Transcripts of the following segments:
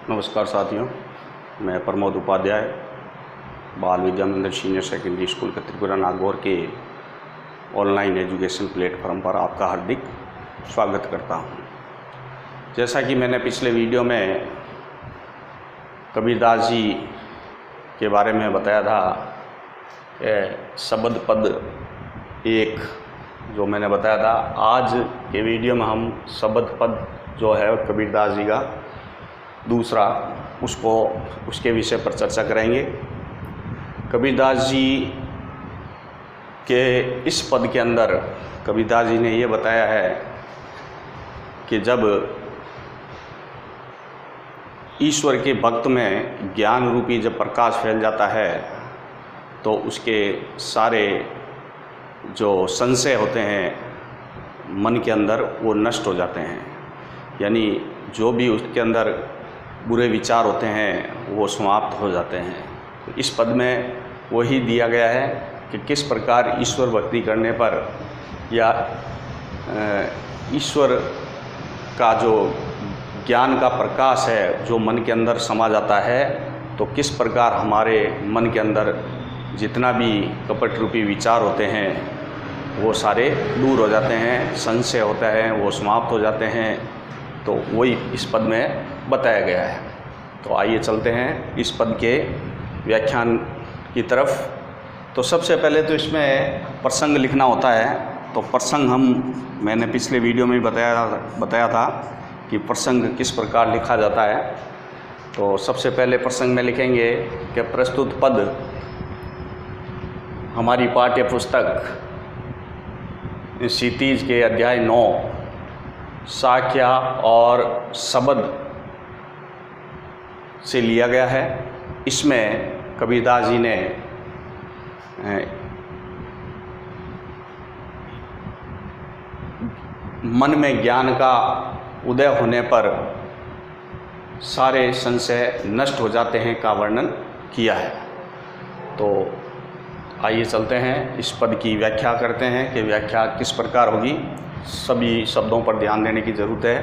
नमस्कार साथियों, मैं प्रमोद उपाध्याय बाल विद्या मंदिर सीनियर सेकेंडरी स्कूल के त्रिपुरा नागौर के ऑनलाइन एजुकेशन प्लेटफॉर्म पर आपका हार्दिक स्वागत करता हूं। जैसा कि मैंने पिछले वीडियो में कबीरदास जी के बारे में बताया था कि शब्द पद एक जो मैंने बताया था, आज के वीडियो में हम शब्द पद जो है कबीरदास जी का दूसरा उसके विषय पर चर्चा करेंगे। कबीरदास जी के इस पद के अंदर कबीरदास जी ने ये बताया है कि जब ईश्वर के भक्त में ज्ञान रूपी जब प्रकाश फैल जाता है तो उसके सारे जो संशय होते हैं मन के अंदर वो नष्ट हो जाते हैं, यानी जो भी उसके अंदर बुरे विचार होते हैं वो समाप्त हो जाते हैं। इस पद में वही दिया गया है कि किस प्रकार ईश्वर भक्ति करने पर या ईश्वर का जो ज्ञान का प्रकाश है जो मन के अंदर समा जाता है, तो किस प्रकार हमारे मन के अंदर जितना भी कपट रूपी विचार होते हैं वो सारे दूर हो जाते हैं, संशय होता है वो समाप्त हो जाते हैं। तो वही इस पद में बताया गया है। तो आइए चलते हैं इस पद के व्याख्यान की तरफ। तो सबसे पहले तो इसमें प्रसंग लिखना होता है। तो प्रसंग मैंने पिछले वीडियो में बताया था कि प्रसंग किस प्रकार लिखा जाता है। तो सबसे पहले प्रसंग में लिखेंगे कि प्रस्तुत पद हमारी पाठ्य पुस्तक क्षितिज के अध्याय 9 साख्या और शब्द से लिया गया है। इसमें कबीरदास जी ने मन में ज्ञान का उदय होने पर सारे संशय नष्ट हो जाते हैं का वर्णन किया है। तो आइए चलते हैं इस पद की व्याख्या करते हैं कि व्याख्या किस प्रकार होगी। सभी शब्दों पर ध्यान देने की ज़रूरत है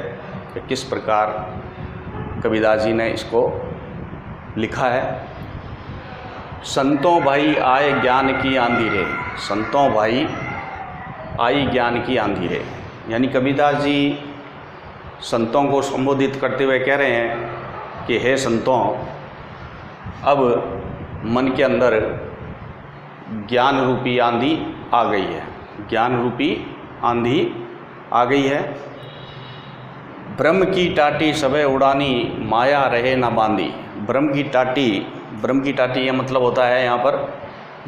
कि किस प्रकार कबीरदास जी ने इसको लिखा है। संतों भाई आए ज्ञान की आंधी रे, संतों भाई आई ज्ञान की आंधी रे, यानी कबीरदास जी संतों को संबोधित करते हुए कह रहे हैं कि हे संतों, अब मन के अंदर ज्ञान रूपी आंधी आ गई है, ज्ञान रूपी आंधी आ गई है। ब्रह्म की टाटी सबे उड़ानी माया रहे न बांधी। ब्रह्म की टाटी ये मतलब होता है यहाँ पर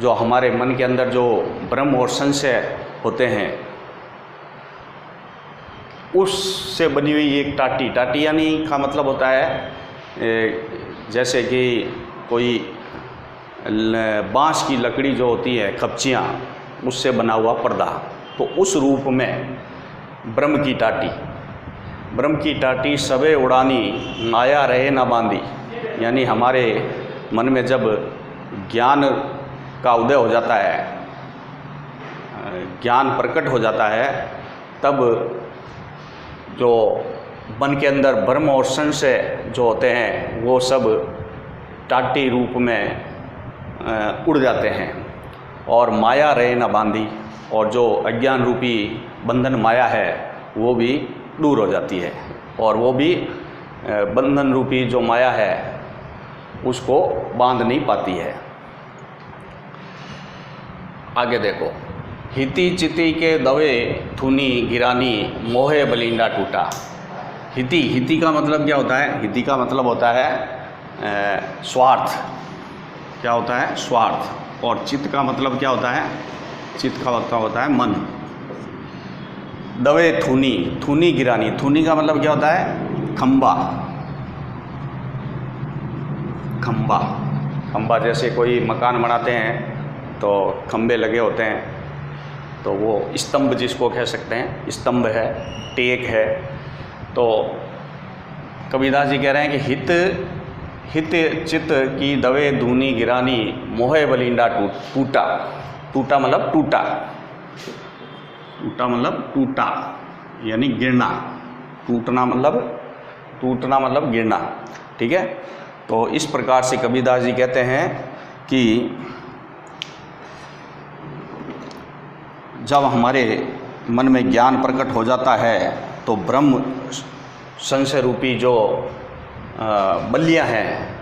जो हमारे मन के अंदर जो ब्रह्म और संशय होते हैं उससे बनी हुई एक टाटी यानी का मतलब होता है जैसे कि कोई बांस की लकड़ी जो होती है खपचियाँ, उससे बना हुआ पर्दा। तो उस रूप में ब्रह्म की टाटी सबे उड़ानी माया रहे न बांधी, यानी हमारे मन में जब ज्ञान का उदय हो जाता है, ज्ञान प्रकट हो जाता है, तब जो मन के अंदर भ्रम और संशय जो होते हैं वो सब टाटी रूप में उड़ जाते हैं और माया रहे न बांधी, और जो अज्ञान रूपी बंधन माया है वो भी दूर हो जाती है, और वो भी बंधन रूपी जो माया है उसको बांध नहीं पाती है। आगे देखो, हिती चिति के दवे थुनी गिरानी मोहे बलिंडा टूटा। हिती का मतलब क्या होता है? हिती का मतलब होता है स्वार्थ। क्या होता है? स्वार्थ। और चित्त का मतलब क्या होता है? चित्त का मतलब होता है मन। दवे थूनी गिरानी, थूनी का मतलब क्या होता है? खंबा जैसे कोई मकान बनाते हैं तो खंबे लगे होते हैं, तो वो स्तंभ जिसको कह सकते हैं, स्तंभ है, टेक है। तो कबीरदास जी कह रहे हैं कि हित चित्त की दवे धूनी गिरानी मोहे बलिंडा टूटा मतलब टूटा यानी गिरना, टूटना मतलब टूटना मतलब गिरना, ठीक है। तो इस प्रकार से कबीरदास जी कहते हैं कि जब हमारे मन में ज्ञान प्रकट हो जाता है तो ब्रह्म संशय रूपी जो बल्लियाँ हैं,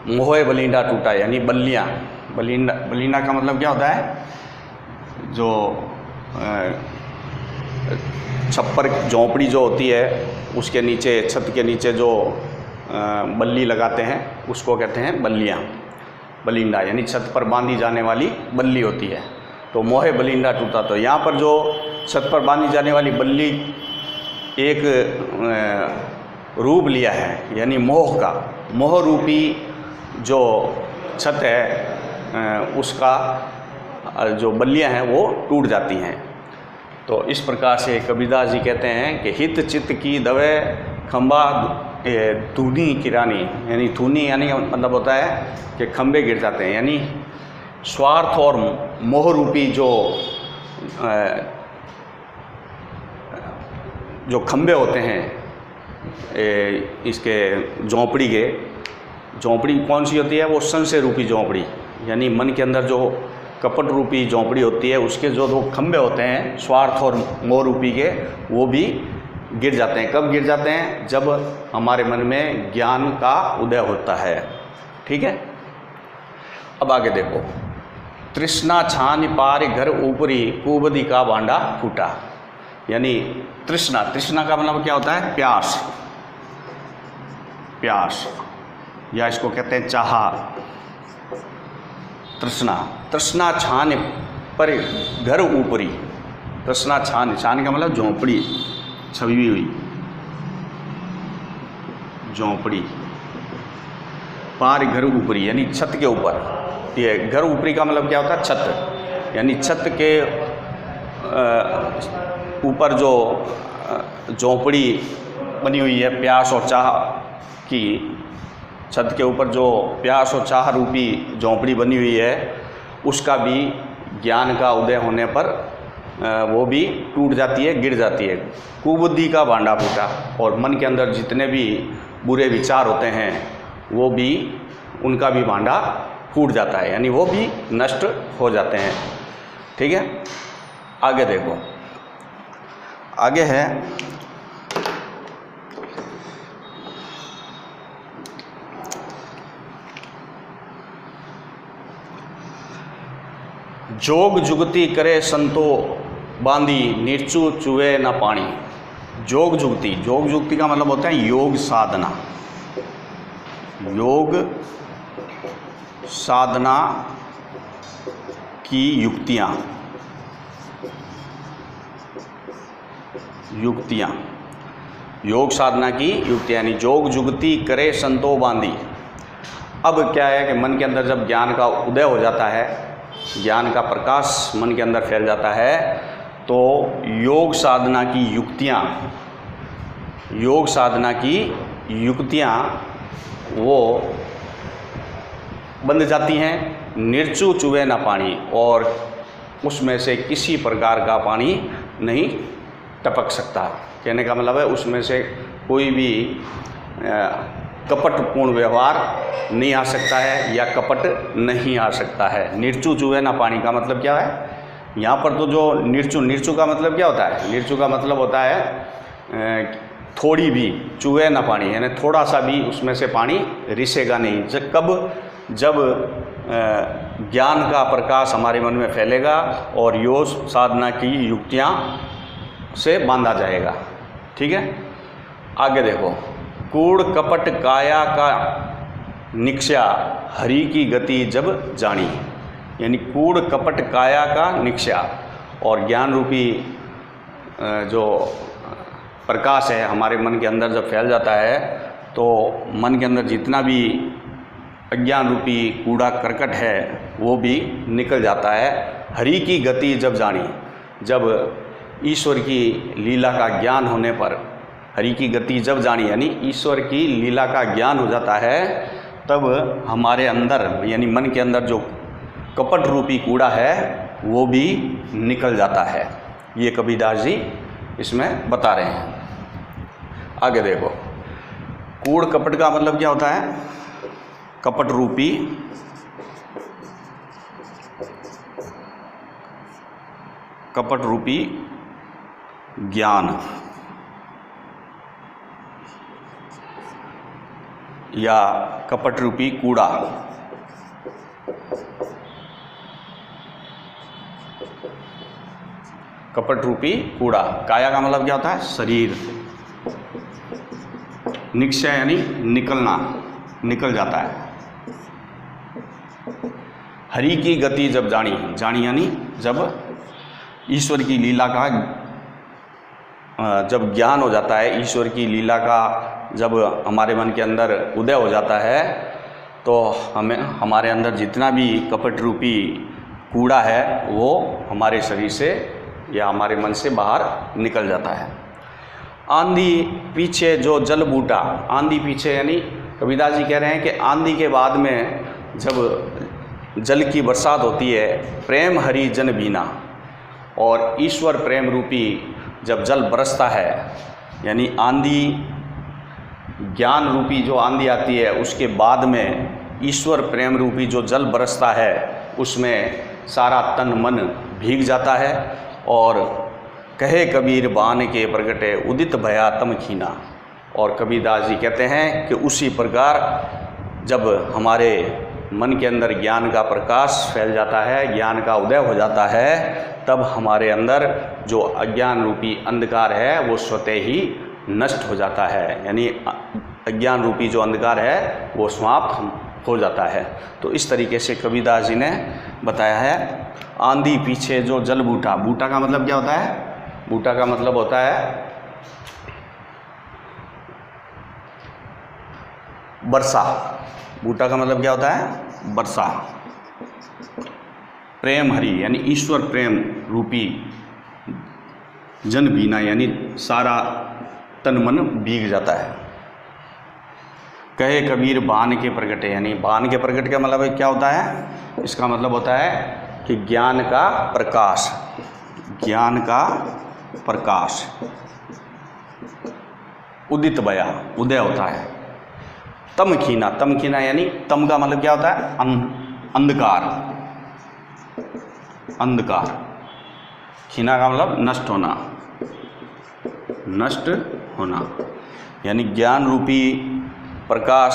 मोहे बलिंडा टूटा, यानी बल्लियाँ, बलिंडा का मतलब क्या होता है, जो छप्पर झोंपड़ी जो होती है उसके नीचे, छत के नीचे जो बल्ली लगाते हैं उसको कहते हैं बल्लियाँ, बलिंडा, यानी छत पर बांधी जाने वाली बल्ली होती है। तो मोहे बलिंडा टूटा, तो यहाँ पर जो छत पर बांधी जाने वाली बल्ली एक रूप लिया है, यानी मोह का, मोह रूपी जो छत है उसका जो बल्लियाँ हैं वो टूट जाती हैं। तो इस प्रकार से कबीरदास जी कहते हैं कि हित चित्त की दवे खंबा धूनी किरानी, यानी धूनी यानी मतलब होता है कि खंबे गिर जाते हैं, यानी स्वार्थ और मोह रूपी जो खंबे होते हैं इसके झोंपड़ी के, झोंपड़ी कौन सी होती है, वो संशय रूपी झोंपड़ी, यानी मन के अंदर जो कपट रूपी झोंपड़ी होती है उसके जो दो खंबे होते हैं स्वार्थ और मोह रूपी के, वो भी गिर जाते हैं। कब गिर जाते हैं, जब हमारे मन में ज्ञान का उदय होता है, ठीक है। अब आगे देखो, तृष्णा छान पार घर ऊपरी कुबदी का बांडा फूटा, यानी तृष्णा, तृष्णा का मतलब क्या होता है, प्यास, प्यास, या इसको कहते हैं चाह, तृष्णा, तृष्णा छान पर घर ऊपरी, तृष्णा छान, छान का मतलब झोंपड़ी, छवि हुई झोंपड़ी, पार घर ऊपरी यानी छत के ऊपर, ये घर ऊपरी का मतलब क्या होता है, छत, यानी छत के ऊपर जो झोंपड़ी बनी हुई है प्यास और चाह की, छत के ऊपर जो प्यास और चाह रूपी झोंपड़ी बनी हुई है उसका भी ज्ञान का उदय होने पर वो भी टूट जाती है, गिर जाती है। कुबुद्धि का भांडा फूटा, और मन के अंदर जितने भी बुरे विचार होते हैं वो भी, उनका भी भांडा फूट जाता है, यानी वो भी नष्ट हो जाते हैं, ठीक है। आगे देखो, आगे है जोग जुगती करे संतो बांधी निर्चु चुए न पानी। जोग जुगती, जोग जुगती का मतलब होता है योग साधना, योग साधना की युक्तियाँ, युक्तियाँ, योग साधना की युक्तियाँ, यानी जोग जुगती करे संतो बांधी। अब क्या है कि मन के अंदर जब ज्ञान का उदय हो जाता है, ज्ञान का प्रकाश मन के अंदर फैल जाता है, तो योग साधना की युक्तियाँ, योग साधना की युक्तियाँ वो बंध जाती हैं। निर्चु चुवे ना पानी, और उसमें से किसी प्रकार का पानी नहीं टपक सकता। कहने का मतलब है उसमें से कोई भी कपटपूर्ण व्यवहार नहीं आ सकता है या कपट नहीं आ सकता है। निर्चु चुवे ना पानी का मतलब क्या है, यहाँ पर तो जो निर्चु, निर्चु का मतलब क्या होता है, निर्चु का मतलब होता है थोड़ी भी, चुवे ना पानी यानी थोड़ा सा भी उसमें से पानी रिसेगा नहीं। जब ज्ञान का प्रकाश हमारे मन में फैलेगा और योग साधना की युक्तियाँ से बांधा जाएगा, ठीक है। आगे देखो, कूड़ कपट काया का निक्षा हरि की गति जब जानी, यानी कूड़ कपट काया का निक्षा, और ज्ञान रूपी जो प्रकाश है हमारे मन के अंदर जब फैल जाता है तो मन के अंदर जितना भी अज्ञान रूपी कूड़ा करकट है वो भी निकल जाता है। हरि की गति जब जानी, जब ईश्वर की लीला का ज्ञान होने पर, हरि की गति जब जानी यानी ईश्वर की लीला का ज्ञान हो जाता है, तब हमारे अंदर यानी मन के अंदर जो कपट रूपी कूड़ा है वो भी निकल जाता है। ये कबीरदास जी इसमें बता रहे हैं। आगे देखो, कूड़ कपट का मतलब क्या होता है? कपट रूपी ज्ञान या कपट रूपी कूड़ा। कपट रूपी कूड़ा। काया का मतलब क्या होता है? शरीर। निक्षय यानी निकलना, निकल जाता है। हरि की गति जब जानी, जानी यानी जब ईश्वर की लीला का जब ज्ञान हो जाता है, ईश्वर की लीला का जब हमारे मन के अंदर उदय हो जाता है, तो हमें हमारे अंदर जितना भी कपट रूपी कूड़ा है वो हमारे शरीर से या हमारे मन से बाहर निकल जाता है। आंधी पीछे जो जल बूटा, आंधी पीछे यानी कबीरदास जी कह रहे हैं कि आंधी के बाद में जब जल की बरसात होती है, प्रेम हरि जन बीना, और ईश्वर प्रेम रूपी जब जल बरसता है, यानी आंधी ज्ञान रूपी जो आंधी आती है उसके बाद में ईश्वर प्रेम रूपी जो जल बरसता है उसमें सारा तन मन भीग जाता है। और कहे कबीर बान के प्रगटे उदित भया तम खीना, और कबीरदास जी कहते हैं कि उसी प्रकार जब हमारे मन के अंदर ज्ञान का प्रकाश फैल जाता है, ज्ञान का उदय हो जाता है, तब हमारे अंदर जो अज्ञान रूपी अंधकार है वो स्वतः ही नष्ट हो जाता है, यानी अज्ञान रूपी जो अंधकार है वो समाप्त हो जाता है। तो इस तरीके से कबीरदास जी ने बताया है। आंधी पीछे जो जल बूटा, बूटा का मतलब क्या होता है? बूटा का मतलब होता है वर्षा। बूटा का मतलब क्या होता है? वर्षा। प्रेम हरि यानी ईश्वर प्रेम रूपी जन बीना, यानी सारा तन मन भीग जाता है। कहे कबीर बान के प्रगटे, यानी बान के प्रगट का मतलब क्या होता है? इसका मतलब होता है कि ज्ञान का प्रकाश, ज्ञान का प्रकाश उदित भया, उदय होता है। तम खीना, तम खीना यानी तम का मतलब क्या होता है? अंधकार, अंधकार। खीना का मतलब नष्ट होना, नष्ट होना, यानी ज्ञान रूपी प्रकाश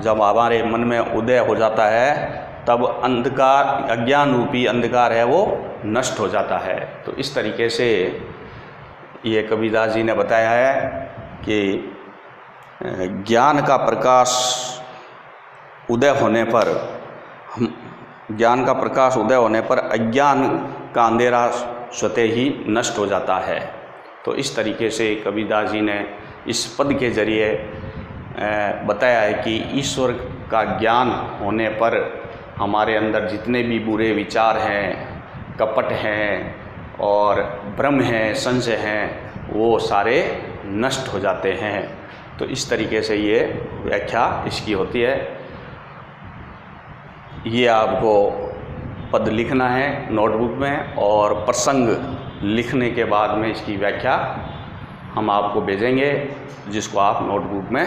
जब हमारे मन में उदय हो जाता है तब अंधकार, अज्ञान रूपी अंधकार है वो नष्ट हो जाता है। तो इस तरीके से ये कबीरदास जी ने बताया है कि ज्ञान का प्रकाश उदय होने पर, ज्ञान का प्रकाश उदय होने पर अज्ञान का अंधेरा स्वतः ही नष्ट हो जाता है। तो इस तरीके से कबीरदास जी ने इस पद के जरिए बताया है कि ईश्वर का ज्ञान होने पर हमारे अंदर जितने भी बुरे विचार हैं, कपट हैं और भ्रम हैं, संशय हैं, वो सारे नष्ट हो जाते हैं। तो इस तरीके से ये व्याख्या इसकी होती है। ये आपको पद लिखना है नोटबुक में, और प्रसंग लिखने के बाद में इसकी व्याख्या हम आपको भेजेंगे, जिसको आप नोटबुक में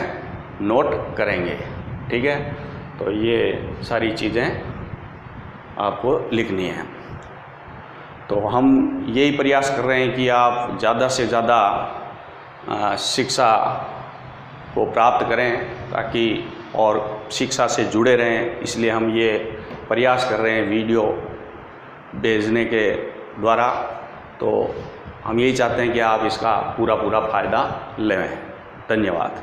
नोट करेंगे। ठीक है, तो ये सारी चीज़ें आपको लिखनी है। तो हम यही प्रयास कर रहे हैं कि आप ज़्यादा से ज़्यादा शिक्षा को प्राप्त करें, ताकि और शिक्षा से जुड़े रहें। इसलिए हम ये प्रयास कर रहे हैं वीडियो भेजने के द्वारा। तो हम यही चाहते हैं कि आप इसका पूरा फ़ायदा लें। धन्यवाद।